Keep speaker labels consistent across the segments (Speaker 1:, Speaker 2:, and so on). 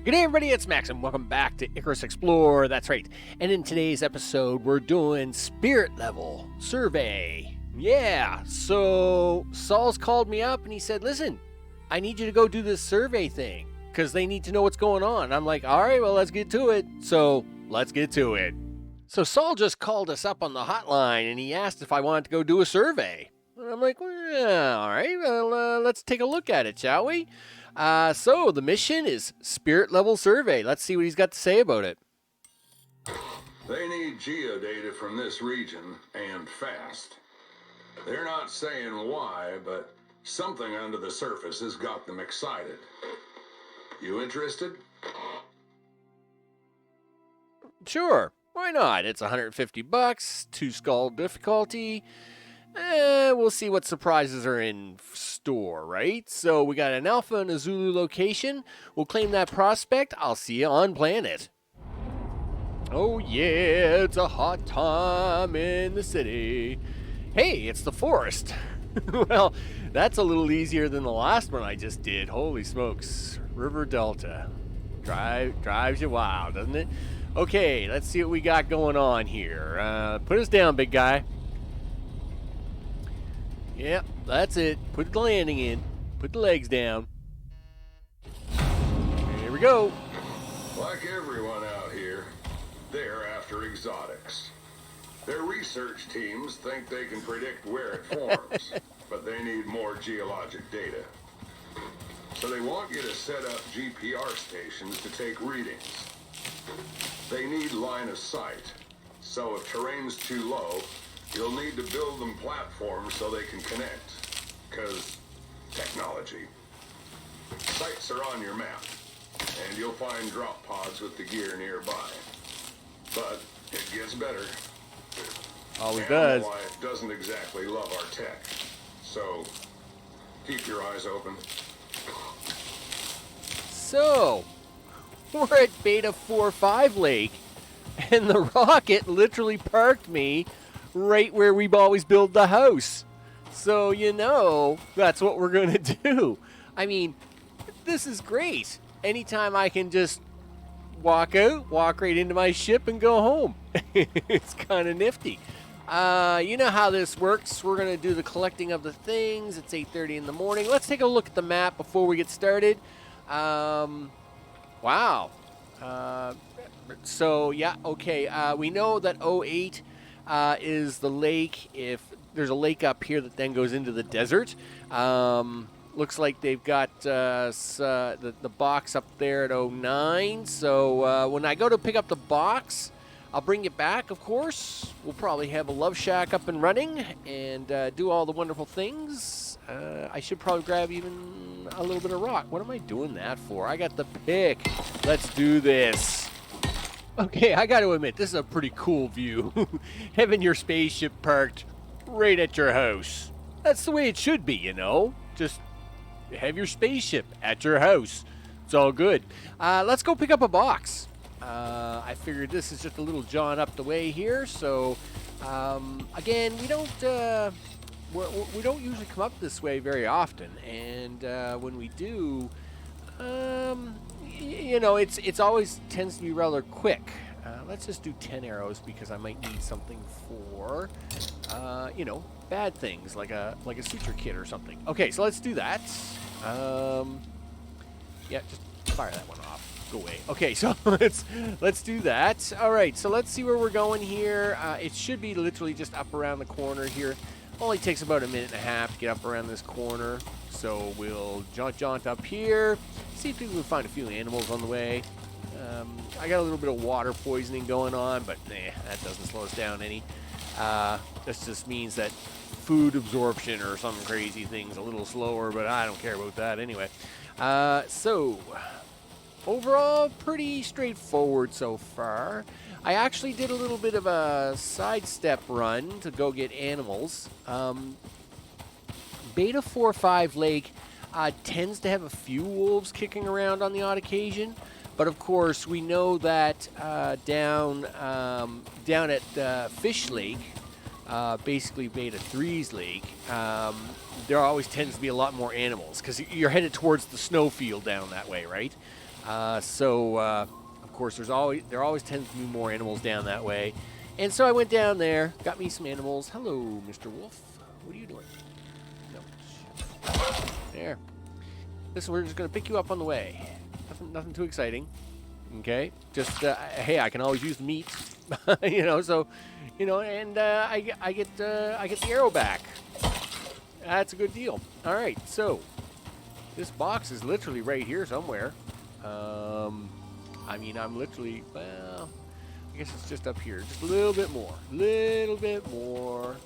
Speaker 1: Good day, everybody, it's Max, and welcome back to Icarus Explorer. That's right. And in today's episode, we're doing spirit level survey. Yeah, so Saul's called me up and he said, listen, I need you to go do this survey thing because they need to know what's going on. I'm like, all right, well, let's get to it. So let's get to it. So Saul just called us up on the hotline and he asked if I wanted to go do a survey. And I'm like, well, all right, well, let's take a look at it, shall we? So the mission is spirit level survey. Let's see what he's got to say about it.
Speaker 2: They need geodata from this region, and fast. They're not saying why, but something under the surface has got them excited. You interested?
Speaker 1: Sure, why not? It's $150, 2 skull difficulty. We'll see what surprises are in store, right? So we got an Alpha and a Zulu location. We'll claim that prospect. I'll see you on planet. Oh yeah, it's a hot time in the city. Hey, it's the forest. Well, that's a little easier than the last one I just did. Holy smokes. River Delta. Drives you wild, doesn't it? Okay, let's see what we got going on here. Put us down, big guy. Yep, that's it. Put the landing in. Put the legs down. Here we go.
Speaker 2: Like everyone out here, they're after exotics. Their research teams think they can predict where it forms, but they need more geologic data. So they want you to set up GPR stations to take readings. They need line of sight, so if terrain's too low, you'll need to build them platforms so they can connect, because technology. Sites are on your map, and you'll find drop pods with the gear nearby. But it gets better.
Speaker 1: Always does.
Speaker 2: Animal life doesn't exactly love our tech, so keep your eyes open.
Speaker 1: So, we're at Beta 4-5 Lake, and the rocket literally parked me right where we always build the house. So, you know, that's what we're going to do. I mean, this is great. Anytime I can just walk out, walk right into my ship and go home. It's kind of nifty. You know how this works. We're going to do the collecting of the things. It's 8:30 in the morning. Let's take a look at the map before we get started. Wow. So, yeah, okay. We know that 08 is the lake. If there's a lake up here that then goes into the desert. Looks like they've got the box up there at 09. So when I go to pick up the box, I'll bring it back, of course. We'll probably have a love shack up and running and do all the wonderful things. I should probably grab even a little bit of rock. What am I doing that for? I got the pick. Let's do this. Okay, I got to admit, this is a pretty cool view. Having your spaceship parked right at your house. That's the way it should be, you know? Just have your spaceship at your house. It's all good. Let's go pick up a box. I figured this is just a little jaunt up the way here. So, again, we don't usually come up this way very often. And when we do, you know, it's always tends to be rather quick. Let's just do 10 arrows because I might need something for, you know, bad things like a suture kit or something. Okay, so let's do that. Yeah, just fire that one off. Go away. Okay, so let's do that. All right, so let's see where we're going here. It should be literally just up around the corner here. Only takes about a minute and a half to get up around this corner. So we'll jaunt up here. See if we can find a few animals on the way. I got a little bit of water poisoning going on, but that doesn't slow us down any. This just means that food absorption or some crazy thing's a little slower, but I don't care about that anyway. So, overall, pretty straightforward so far. I actually did a little bit of a sidestep run to go get animals. Beta 4-5 Lake tends to have a few wolves kicking around on the odd occasion. But of course, we know that down at Fish Lake, basically Beta 3's lake, there always tends to be a lot more animals because you're headed towards the snowfield down that way, right? Of course, there always tends to be more animals down that way. And so I went down there, got me some animals. Hello, Mr. Wolf. What are you doing? No. There. We're just going to pick you up on the way. Nothing too exciting. Okay? Just, hey, I can always use the meat. And I get the arrow back. That's a good deal. All right, so this box is literally right here somewhere. I'm literally, well, I guess it's just up here. Just a little bit more. Little bit more.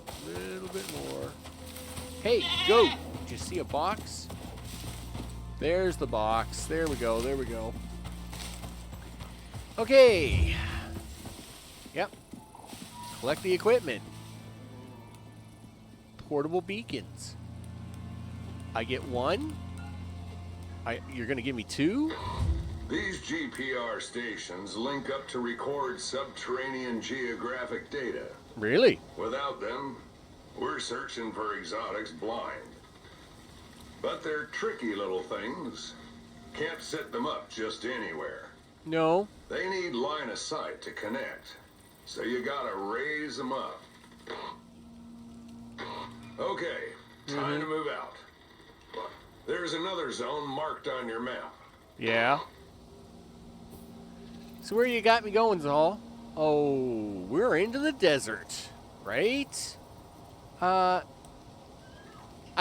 Speaker 1: Hey, go. Did you see a box? There's the box. There we go. Okay. Yep. Collect the equipment. Portable beacons. I get one. You're going to give me two?
Speaker 2: These GPR stations link up to record subterranean geographic data.
Speaker 1: Really?
Speaker 2: Without them, we're searching for exotics blind. But they're tricky little things. Can't set them up just anywhere.
Speaker 1: No.
Speaker 2: They need line of sight to connect. So you gotta raise them up. Okay, time to move out. There's another zone marked on your map.
Speaker 1: Yeah. So where you got me going, Zal? Oh, we're into the desert, right? I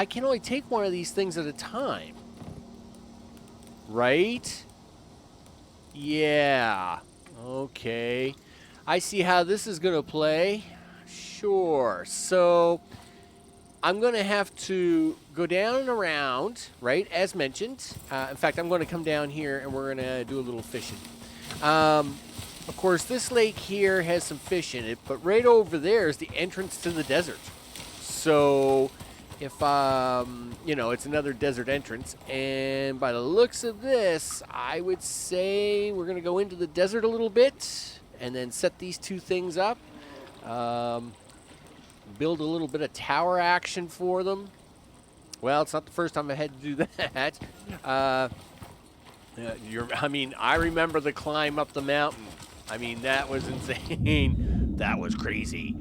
Speaker 1: can only take one of these things at a time. Right? Yeah. Okay. I see how this is going to play. Sure. So I'm going to have to go down and around, right, as mentioned. In fact, I'm going to come down here and we're going to do a little fishing. Of course, this lake here has some fish in it, but right over there is the entrance to the desert. So if, it's another desert entrance, and by the looks of this, I would say we're going to go into the desert a little bit and then set these two things up. Build a little bit of tower action for them. Well, it's not the first time I had to do that. I remember the climb up the mountain. That was insane. That was crazy.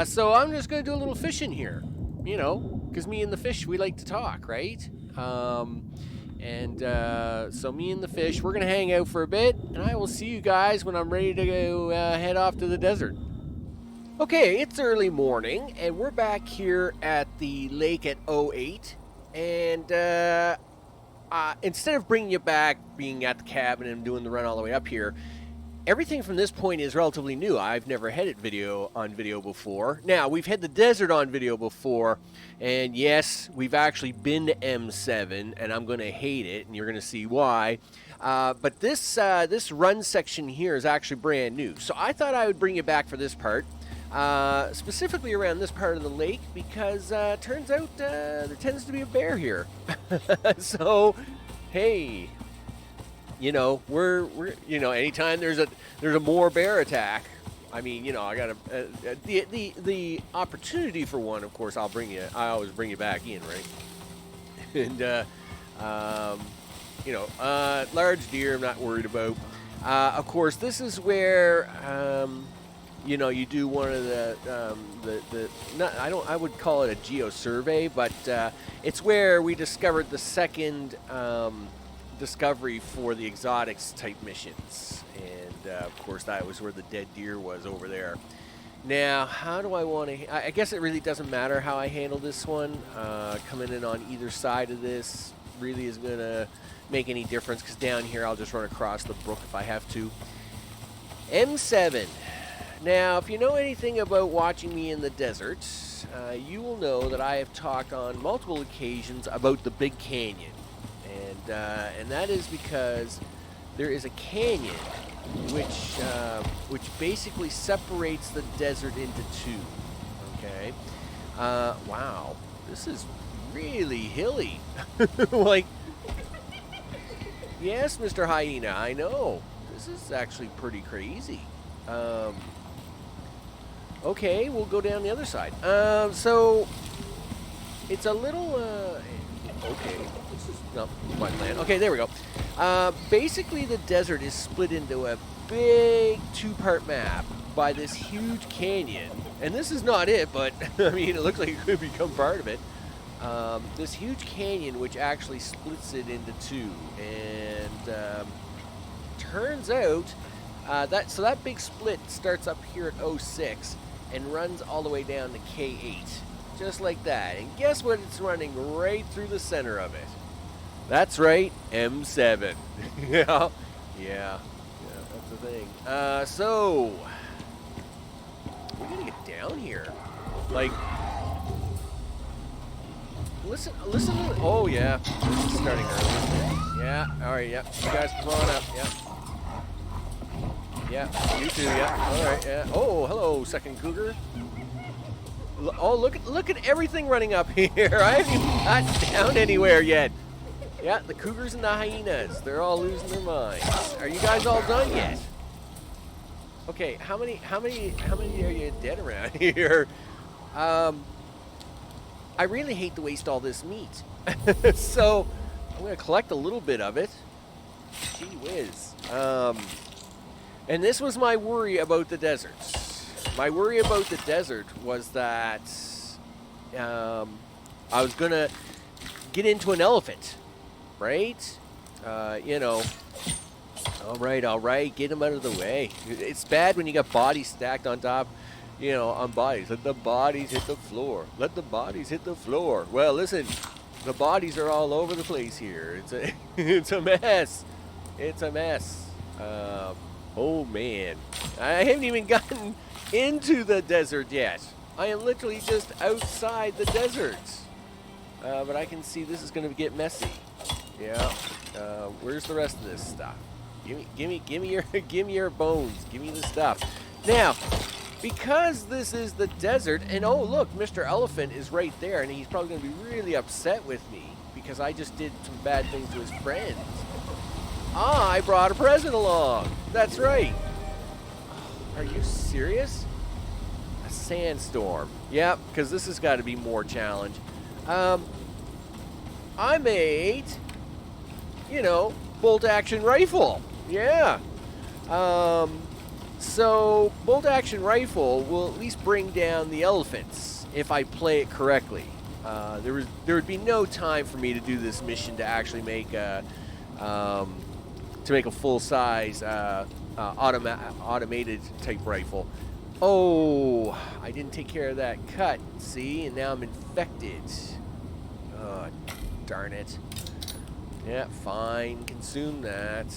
Speaker 1: So I'm just going to do a little fishing here. Because me and the fish, we like to talk, right? So me and the fish, we're going to hang out for a bit, and I will see you guys when I'm ready to go head off to the desert. Okay, it's early morning, and we're back here at the lake at 08, and instead of bringing you back, being at the cabin and doing the run all the way up here, everything from this point is relatively new. I've never had it on video before. Now, we've had the desert on video before, and yes, we've actually been to M7, and I'm going to hate it, and you're going to see why. But this run section here is actually brand new, so I thought I would bring you back for this part. Specifically around this part of the lake, because turns out there tends to be a bear here. So, hey, we're anytime there's a more bear attack, I got the opportunity for one. Of course, I always bring you back in, right? And large deer, I'm not worried about. Of course, this is where. You do one of I would call it a geo-survey, but it's where we discovered the second discovery for the exotics type missions. And, of course, that was where the dead deer was over there. Now, how do I want to... I guess it really doesn't matter how I handle this one. Coming in on either side of this really isn't going to make any difference, because down here I'll just run across the brook if I have to. M7. Now, if you know anything about watching me in the desert, you will know that I have talked on multiple occasions about the Big Canyon. And that is because there is a canyon which basically separates the desert into two. Okay? Wow. This is really hilly. Yes, Mr. Hyena, I know. This is actually pretty crazy. Okay, we'll go down the other side. So it's a little Okay. This is not my plan. Okay, there we go. Basically, the desert is split into a big two-part map by this huge canyon. And this is not it, but, I mean, it looks like it could become part of it. This huge canyon, which actually splits it into two. And turns out, that big split starts up here at 06 and runs all the way down to K8. Just like that. And guess what? It's running right through the center of it. That's right, M7. Yeah, that's the thing. So we gotta get down here. Like, listen to. Oh yeah, this is starting early. Yeah. All right. Yeah. You guys, come on up. Yeah. Yeah. You too. Yeah. All right. Yeah. Oh, hello, second cougar. Oh, look at everything running up here. I haven't even got down anywhere yet. Yeah, the cougars and the hyenas. They're all losing their minds. Are you guys all done yet? Okay, how many are you dead around here? I really hate to waste all this meat. So I'm gonna collect a little bit of it. Gee whiz. And this was my worry about the deserts. My worry about the desert was that I was going to get into an elephant, right? You know, all right, get him out of the way. It's bad when you got bodies stacked on top, you know, on bodies. Let the bodies hit the floor. Let the bodies hit the floor. Well, listen, the bodies are all over the place here. It's a mess. It's a mess. Oh, man. I haven't even gotten into the desert yet. I am literally just outside the desert. But I can see this is going to get messy. Yeah. Where's the rest of this stuff? Give me your bones. Give me the stuff. Now, because this is the desert, and oh look, Mr. Elephant is right there, and he's probably going to be really upset with me because I just did some bad things to his friends. I brought a present along. That's right. Are you serious? A sandstorm. Yep, because this has got to be more challenge. I made, you know, bolt action rifle. Yeah. So bolt action rifle will at least bring down the elephants if I play it correctly. There would be no time for me to do this mission to actually make a full-size automated type rifle. Oh, I didn't take care of that cut. See, and now I'm infected. Oh, darn it. Yeah, fine. Consume that.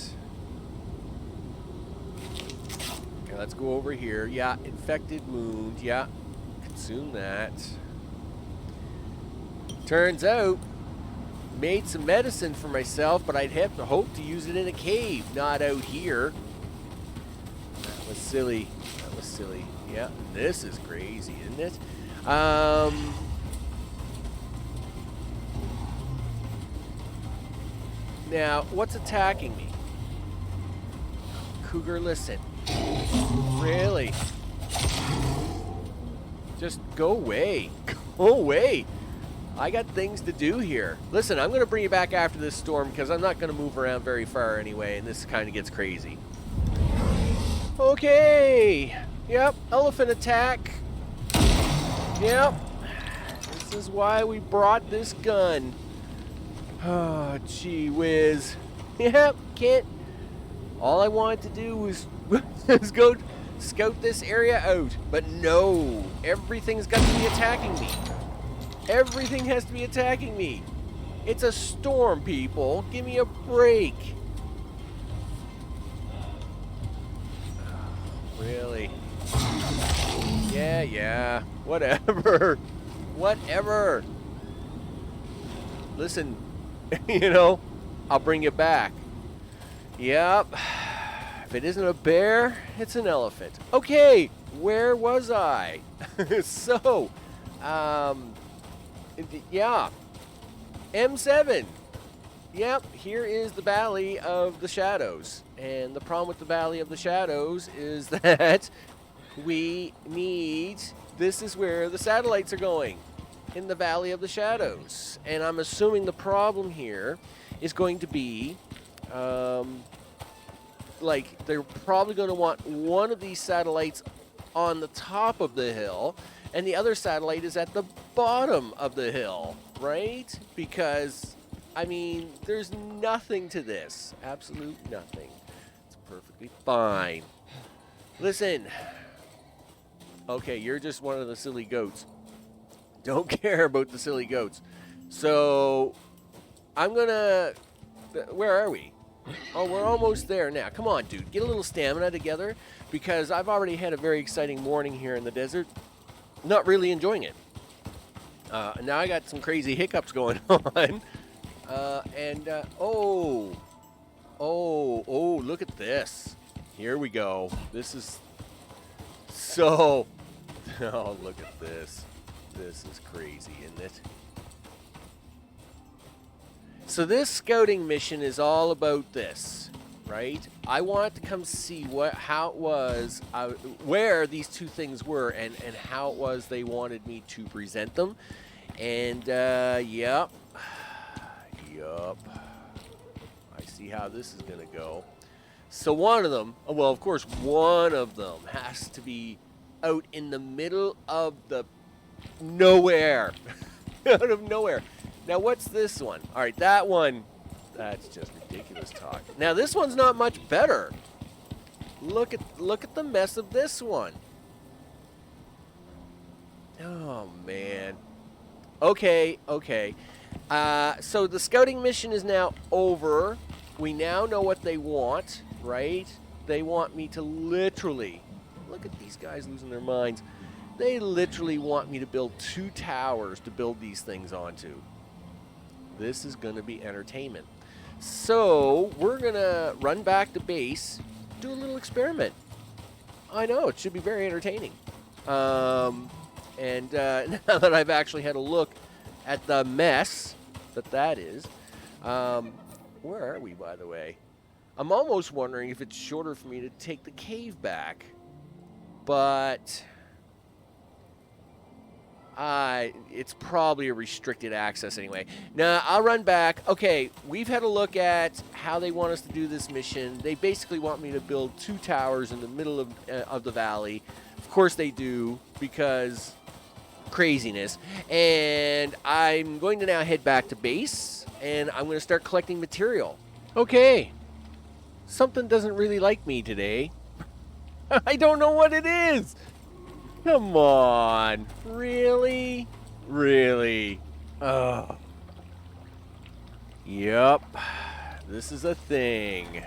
Speaker 1: Okay, let's go over here. Yeah, infected wound. Yeah, consume that. Turns out, made some medicine for myself, but I'd have to hope to use it in a cave, not out here. That was silly. That was silly. Yeah, this is crazy, isn't it? Now, what's attacking me? Cougar, listen. Really? Just go away. Go away. I got things to do here. Listen, I'm going to bring you back after this storm because I'm not going to move around very far anyway, and this kind of gets crazy. Okay. Yep, elephant attack. Yep. This is why we brought this gun. Oh, gee whiz. Yep, can't. All I wanted to do was go scout this area out. But no, everything's got to be attacking me. Everything has to be attacking me. It's a storm, people. Give me a break. Really? Yeah. Whatever. Whatever. Listen, you know, I'll bring you back. Yep. If it isn't a bear, it's an elephant. Okay, where was I? So, yeah. M7. Yep, here is the Valley of the Shadows. And the problem with the Valley of the Shadows is that we need... This is where the satellites are going. in the Valley of the Shadows. And I'm assuming the problem here is going to be, like, they're probably going to want one of these satellites on the top of the hill, and the other satellite is at the bottom of the hill, right? Because, I mean, there's nothing to this. Absolute nothing. It's perfectly fine. Listen. Okay, you're just one of the silly goats. Don't care about the silly goats. So, I'm gonna... Where are we? Oh, we're almost there now. Come on, dude. Get a little stamina together, because I've already had a very exciting morning here in the desert. Not really enjoying it. Now I got some crazy hiccups going on. Oh, look at this. Here we go. This is so... Oh, look at this. This is crazy, isn't it? So this scouting mission is all about this, right? I want to come see how it was, where these two things were, and how it was they wanted me to present them. And, yep. I see how this is going to go. So one of them, well, of course, one of them has to be out in the middle of the nowhere. Out of nowhere. Now, what's this one? All right, that one, that's just ridiculous talk. Now, this one's not much better. Look at the mess of this one. Oh, man. Okay. So the scouting mission is now over. We now know what they want, right? They want me to literally... Look at these guys losing their minds. They literally want me to build 2 towers to build these things onto. This is going to be entertainment. So, we're going to run back to base, do a little experiment. I know, it should be very entertaining. Now that I've actually had a look at the mess that is, where are we, by the way? I'm almost wondering if it's shorter for me to take the cave back. But it's probably a restricted access anyway. Now, I'll run back. Okay, we've had a look at how they want us to do this mission. They basically want me to build 2 towers in the middle of the valley. Of course they do, because craziness. And I'm going to now head back to base, and I'm going to start collecting material. Okay, something doesn't really like me today. I don't know what it is. Come on. Really? Really? Oh. Yup. This is a thing.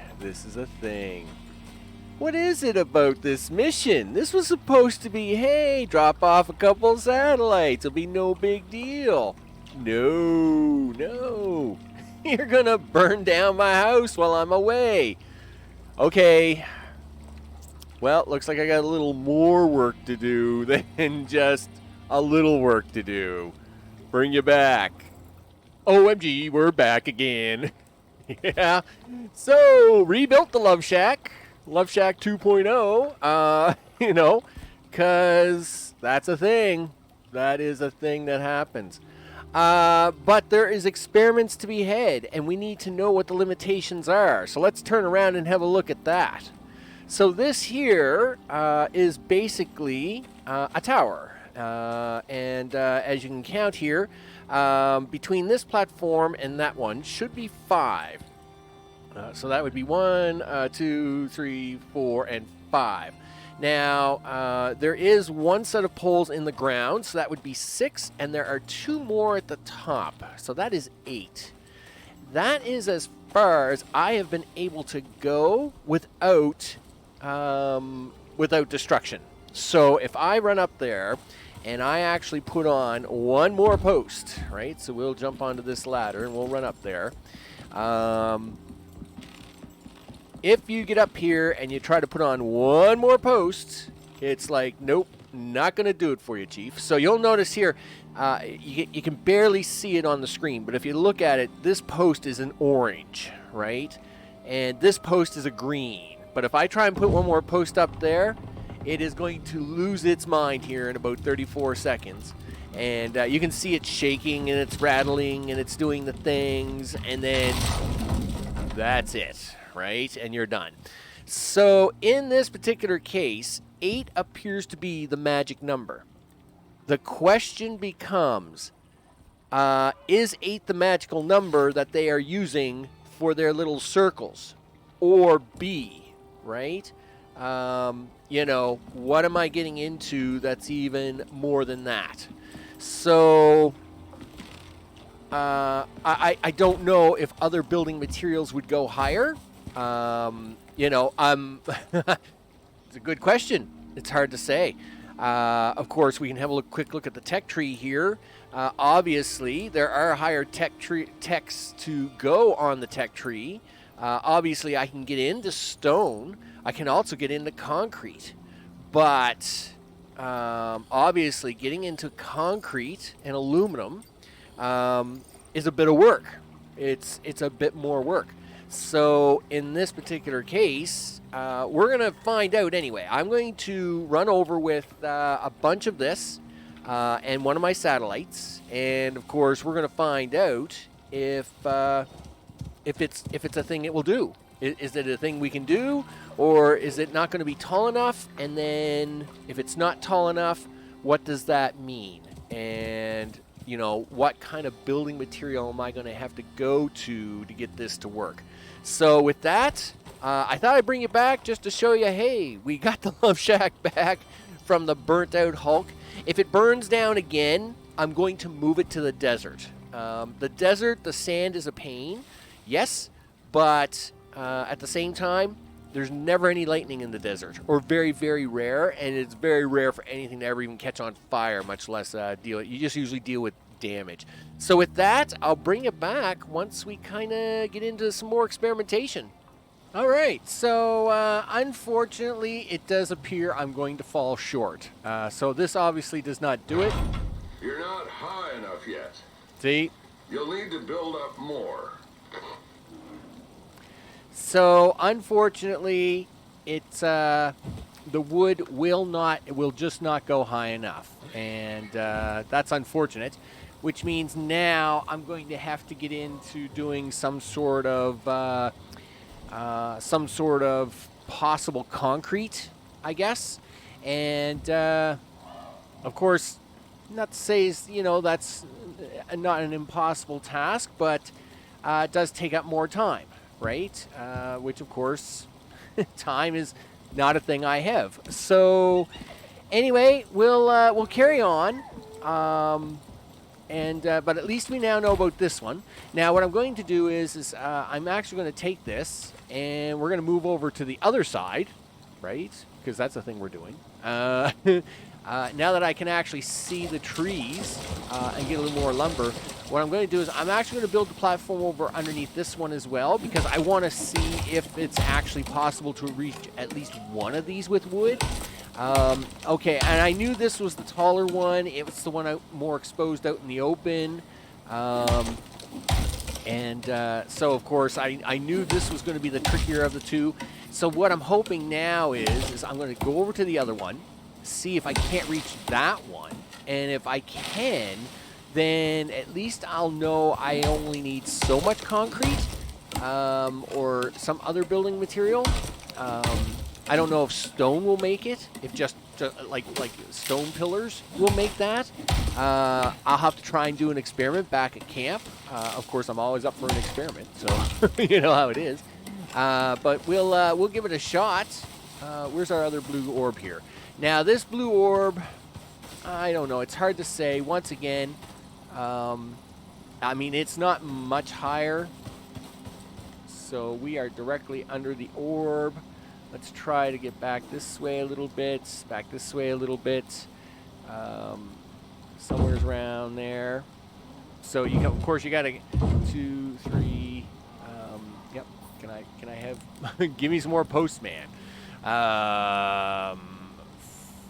Speaker 1: What is it about this mission? This was supposed to be, hey, drop off a couple satellites. It'll be no big deal. No. You're gonna burn down my house while I'm away. Okay. Well, looks like I got a little more work to do than just a little work to do. Bring you back. OMG, we're back again. Yeah. So, rebuilt the Love Shack. Love Shack 2.0. Because that's a thing. That is a thing that happens. But there is experiments to be had, and we need to know what the limitations are. So let's turn around and have a look at that. So this here is basically a tower. And as you can count here, between this platform and that one should be 5. So that would be 1, 2, 3, 4, and 5. Now, there is 1 set of poles in the ground, so that would be 6, and there are 2 more at the top. So that is 8. That is as far as I have been able to go without destruction. So if I run up there and I actually put on 1 more post, right? So we'll jump onto this ladder and we'll run up there. If you get up here and you try to put on 1 more post, it's like, nope, not going to do it for you, Chief. So you'll notice here, you can barely see it on the screen, but if you look at it, this post is an orange, right? And this post is a green. But if I try and put 1 more post up there, it is going to lose its mind here in about 34 seconds. And you can see it shaking and it's rattling and it's doing the things, and then that's it, right? And you're done. So in this particular case, 8 appears to be the magic number. The question becomes, is 8 the magical number that they are using for their little circles? Or B, right? You know, what am I getting into that's even more than that? So I don't know if other building materials would go higher. You know, it's a good question. It's hard to say. Of course, we can have a quick look at the tech tree here. Obviously, there are higher techs to go on the tech tree. Obviously, I can get into stone. I can also get into concrete. But obviously, getting into concrete and aluminum is a bit of work. It's a bit more work. So in this particular case, we're going to find out anyway. I'm going to run over with a bunch of this and one of my satellites, and of course we're going to find out if it's a thing it will do. Is it a thing we can do, or is it not going to be tall enough? And then if it's not tall enough, what does that mean? And you know, what kind of building material am I going to have to go to get this to work? So with that, I thought I'd bring you back just to show you, hey, we got the Love Shack back from the burnt out Hulk. If it burns down again, I'm going to move it to the desert. The desert, the sand is a pain, yes, but at the same time, there's never any lightning in the desert, or very, very rare, and it's very rare for anything to ever even catch on fire, much less deal. You just usually deal with damage. So with that, I'll bring it back once we kind of get into some more experimentation. All right, so unfortunately, it does appear I'm going to fall short. So this obviously does not do it.
Speaker 2: You're not high enough yet.
Speaker 1: See?
Speaker 2: You'll need to build up more.
Speaker 1: So unfortunately, it's the wood will just not go high enough, and that's unfortunate. Which means now I'm going to have to get into doing some sort of possible concrete, I guess, and of course, not to say that's not an impossible task, but it does take up more time. Right, which of course, time is not a thing I have. So, anyway, we'll carry on, but at least we now know about this one. Now, what I'm going to do is I'm actually going to take this and we're going to move over to the other side, right? Because that's the thing we're doing. Now that I can actually see the trees and get a little more lumber, what I'm going to do is I'm actually going to build the platform over underneath this one as well, because I want to see if it's actually possible to reach at least one of these with wood. Okay, and I knew this was the taller one. It was the one out more exposed out in the open. So, of course, I knew this was going to be the trickier of the two. So what I'm hoping now is I'm going to go over to the other one, see if I can't reach that one, and if I can, then at least I'll know I only need so much concrete or some other building material. I don't know if stone will make it, if just like stone pillars will make that. I'll have to try and do an experiment back at camp. Of course, I'm always up for an experiment, so you know how it is. But we'll give it a shot. Where's our other blue orb here? Now, this blue orb, I don't know. It's hard to say. Once again, I mean, it's not much higher. So we are directly under the orb. Let's try to get back this way a little bit, back this way a little bit. Somewhere around there. So of course you got to 2, 3. Yep. Can I have? Give me some more postman.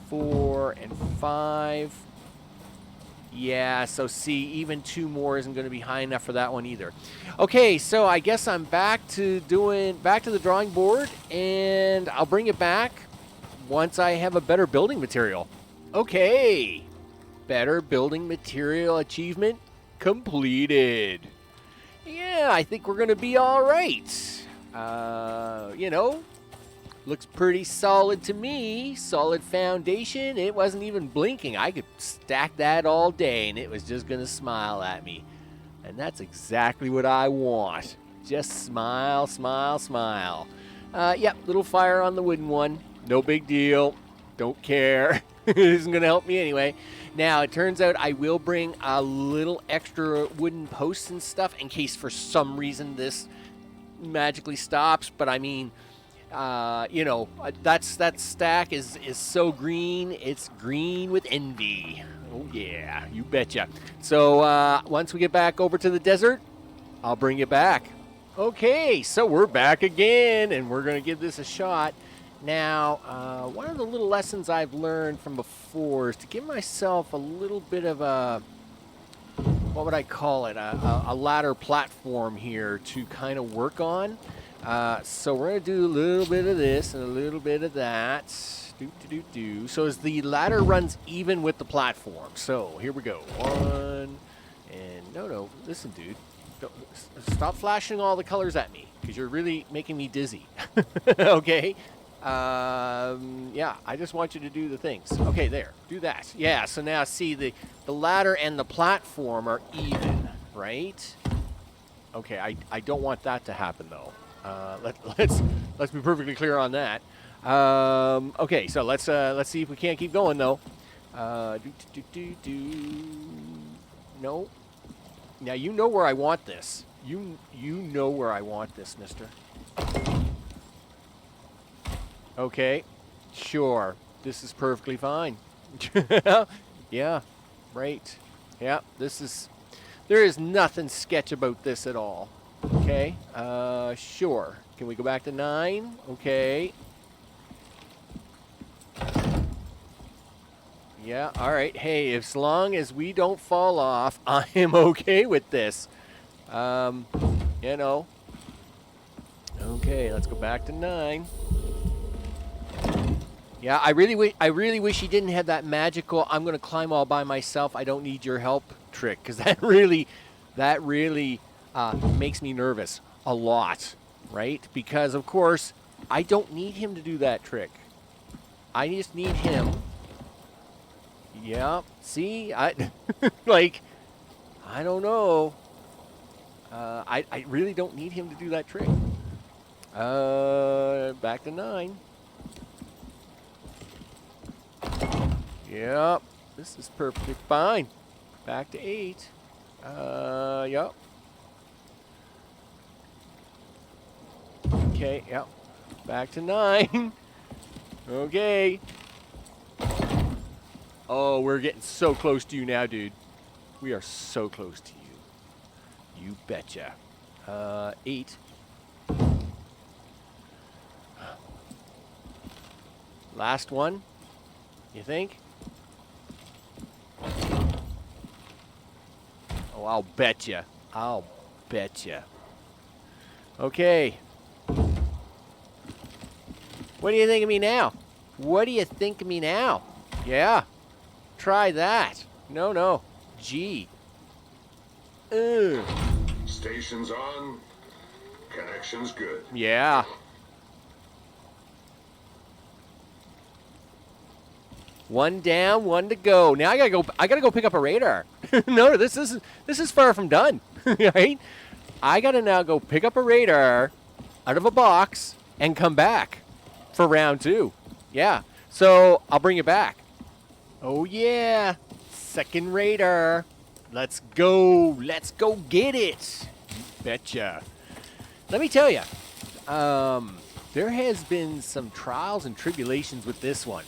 Speaker 1: 4 and 5. Yeah, so see, even 2 more isn't going to be high enough for that one either. Okay, so I guess I'm back to the drawing board, and I'll bring it back once I have a better building material. Okay. Better building material achievement completed. Yeah, I think we're going to be all right. You know, looks pretty solid to me. Solid foundation. It wasn't even blinking. I could stack that all day and it was just going to smile at me. And that's exactly what I want. Just smile, smile, smile. Yep, little fire on the wooden one. No big deal. Don't care. It isn't going to help me anyway. Now, it turns out I will bring a little extra wooden posts and stuff in case for some reason this magically stops. But I mean, you know, that stack is so green. It's green with envy. Oh, yeah, you betcha. So once we get back over to the desert, I'll bring it back. Okay, so we're back again, and we're going to give this a shot. Now, one of the little lessons I've learned from before is to give myself a little bit of a, what would I call it, a ladder platform here to kind of work on. So we're going to do a little bit of this and a little bit of that. So as the ladder runs even with the platform. So here we go. One, and no, listen, dude. Stop flashing all the colors at me because you're really making me dizzy. Okay? Yeah, I just want you to do the things. Okay, there. Do that. Yeah, so now see the ladder and the platform are even, right? Okay, I don't want that to happen though. Let's be perfectly clear on that. Okay, so let's see if we can't keep going though. No. Now you know where I want this. You know where I want this, mister. Okay, sure. This is perfectly fine. Yeah, right. Yeah, there is nothing sketch about this at all. Okay, sure. Can we go back to 9? Okay. Yeah, all right. Hey, as long as we don't fall off, I am okay with this. You know. Okay, let's go back to 9. Yeah, I really wish he didn't have that magical I'm going to climb all by myself, I don't need your help trick, cuz that really makes me nervous a lot, right? Because of course, I don't need him to do that trick. I just need him. Yeah, see? I like I don't know. I really don't need him to do that trick. Back to 9. Yep, this is perfectly fine. Back to 8. Yep. Okay, yep. Back to 9. Okay. Oh, we're getting so close to you now, dude. We are so close to you. You betcha. 8. Last one, you think? Oh, I'll betcha. I'll betcha. Okay. What do you think of me now? What do you think of me now? Yeah. Try that. No. G.
Speaker 2: Station's on. Connection's good.
Speaker 1: Yeah. One down, one to go. Now I gotta go pick up a radar. No, this is far from done. Right? I gotta now go pick up a radar out of a box and come back for round 2. Yeah. So I'll bring it back. Oh yeah. Second radar. Let's go. Let's go get it. Betcha. Let me tell you, there has been some trials and tribulations with this one.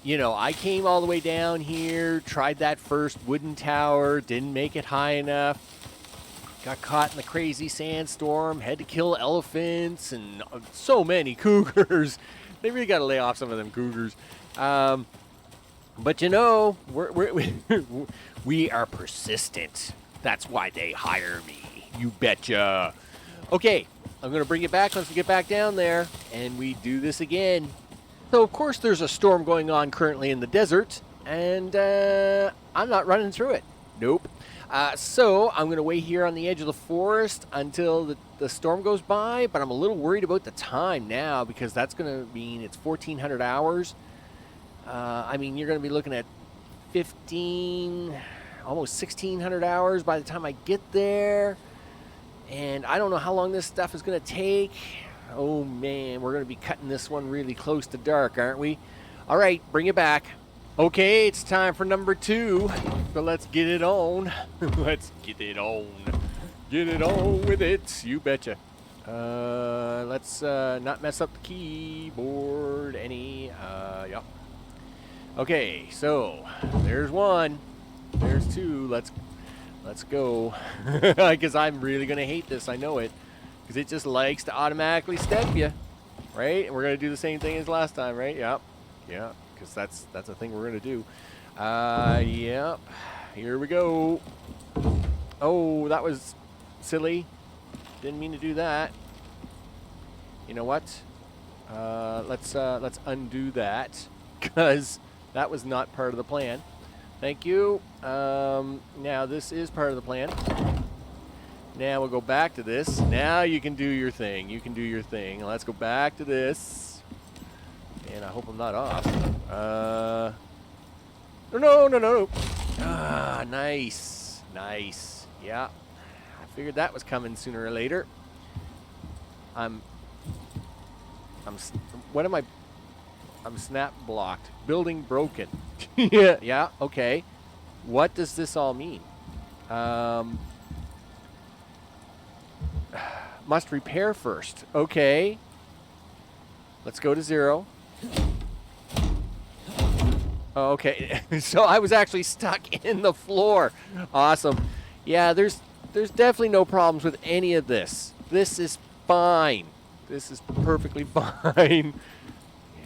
Speaker 1: You know, I came all the way down here, tried that first wooden tower, didn't make it high enough, got caught in the crazy sandstorm, had to kill elephants and so many cougars. They really got to lay off some of them cougars. But you know, we are persistent. That's why they hire me. You betcha. Okay, I'm going to bring it back once we get back down there, and we do this again. So, of course, there's a storm going on currently in the desert, and I'm not running through it. Nope. So I'm going to wait here on the edge of the forest until the storm goes by, but I'm a little worried about the time now because that's going to mean it's 1,400 hours. I mean, you're going to be looking at 15, almost 1,600 hours by the time I get there. And I don't know how long this stuff is going to take. Oh, man, we're going to be cutting this one really close to dark, aren't we? All right, bring it back. Okay, it's time for number 2. So let's get it on. Let's get it on. Get it on with it. You betcha. Let's not mess up the keyboard any. Yep. Okay, so there's 1. There's 2. Let's go. Because I'm really going to hate this. I know it. Because it just likes to automatically step you. Right? And we're going to do the same thing as last time, right? Yep. Yeah. Because that's a thing we're going to do. Yep. Here we go. Oh, that was silly. Didn't mean to do that. You know what? Let's undo that. Because that was not part of the plan. Thank you. Now this is part of the plan. Now we'll go back to this. Now you can do your thing. You can do your thing. Let's go back to this. And I hope I'm not off. No. Ah, nice. Nice. Yeah. I figured that was coming sooner or later. What am I? I'm snap blocked. Building broken. Yeah, okay. What does this all mean? Must repair first. Okay. Let's go to 0. Okay. So I was actually stuck in the floor. Awesome. Yeah, there's definitely no problems with any of this. This is fine. This is perfectly fine.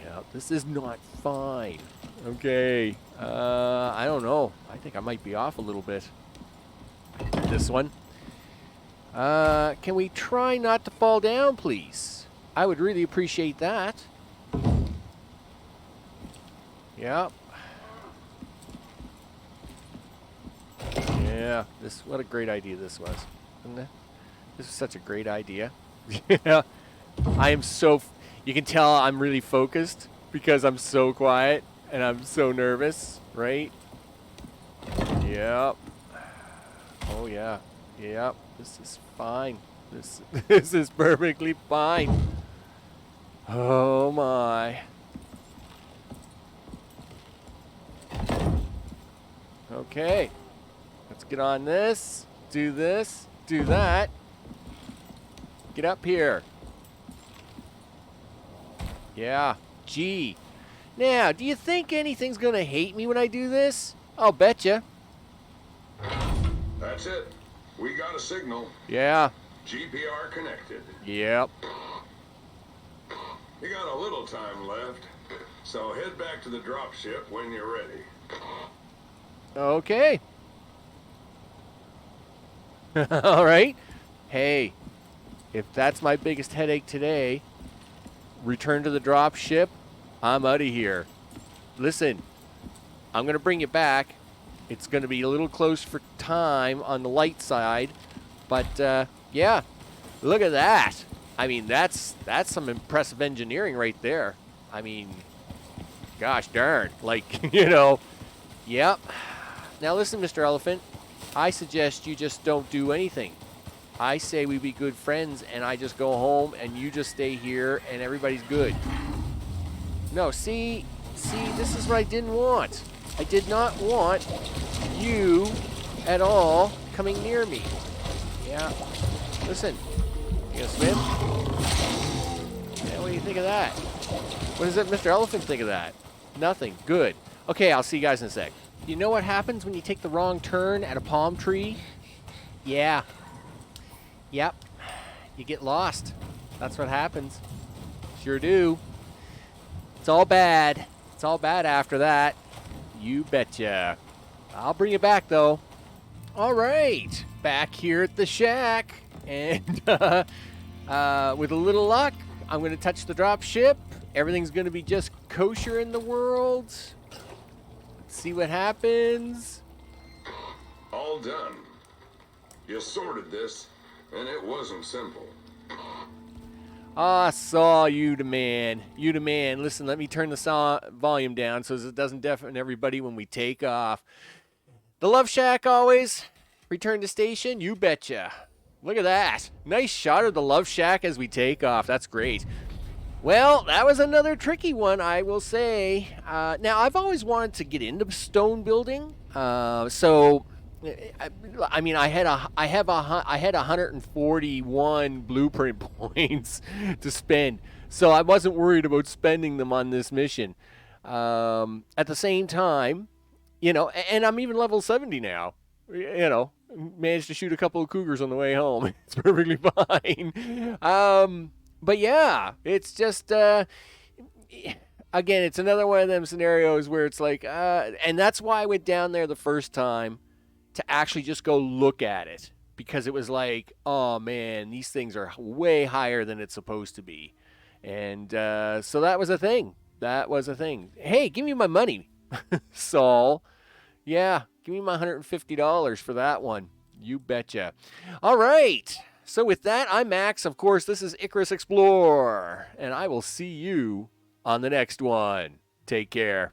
Speaker 1: Yeah, this is not fine. Okay. I don't know. I think I might be off a little bit. This one. Can we try not to fall down, please? I would really appreciate that. Yep. Yeah, what a great idea this was. Isn't it? This is such a great idea. Yeah. I am you can tell I'm really focused because I'm so quiet and I'm so nervous, right? Yep. Oh yeah. Yep. This is fine. This is perfectly fine. Oh my. Okay. Let's get on this. Do this. Do that. Get up here. Yeah. G. Now, do you think anything's gonna hate me when I do this? I'll betcha.
Speaker 2: That's it. We got a signal.
Speaker 1: Yeah.
Speaker 2: GPR connected.
Speaker 1: Yep.
Speaker 2: You got a little time left, so head back to the dropship when you're ready.
Speaker 1: Okay. All right. Hey, if that's my biggest headache today, return to the drop ship, I'm out of here. Listen, I'm going to bring you back. It's going to be a little close for time on the light side, but yeah, look at that. I mean, that's some impressive engineering right there. I mean, gosh darn, like, you know, yep. Now listen, Mr. Elephant, I suggest you just don't do anything. I say we be good friends and I just go home and you just stay here and everybody's good. No, see, this is what I didn't want. I did not want you at all coming near me. Yeah. Listen, you gonna swim? Yeah, what do you think of that? What does Mr. Elephant think of that? Nothing. Good. Okay, I'll see you guys in a sec. You know what happens when you take the wrong turn at a palm tree? Yeah. Yep. You get lost. That's what happens. Sure do. It's all bad. It's all bad after that. You betcha. I'll bring you back, though. All right. Back here at the shack. And with a little luck, I'm going to touch the drop ship. Everything's going to be just kosher in the world. Let's see what happens.
Speaker 2: All done. You sorted this, and it wasn't simple.
Speaker 1: Ah, Saul, you the man. You the man. Listen, let me turn the volume down so it doesn't deafen everybody when we take off. The Love Shack always. Return to station? You betcha. Look at that. Nice shot of the Love Shack as we take off. That's great. Well, that was another tricky one, I will say. Now, I've always wanted to get into stone building. I mean, I had 141 blueprint points to spend, so I wasn't worried about spending them on this mission. At the same time, and I'm even level 70 now. Managed to shoot a couple of cougars on the way home. It's perfectly fine. But yeah, it's just again, it's another one of them scenarios where it's like, and that's why I went down there the first time to actually just go look at it, because it was like, oh man, these things are way higher than it's supposed to be. And so that was a thing. Hey, give me my money, Saul. Yeah, give me my $150 for that one. You betcha. All right. So with that, I'm Max. Of course, this is Icarus Explorer, and I will see you on the next one. Take care.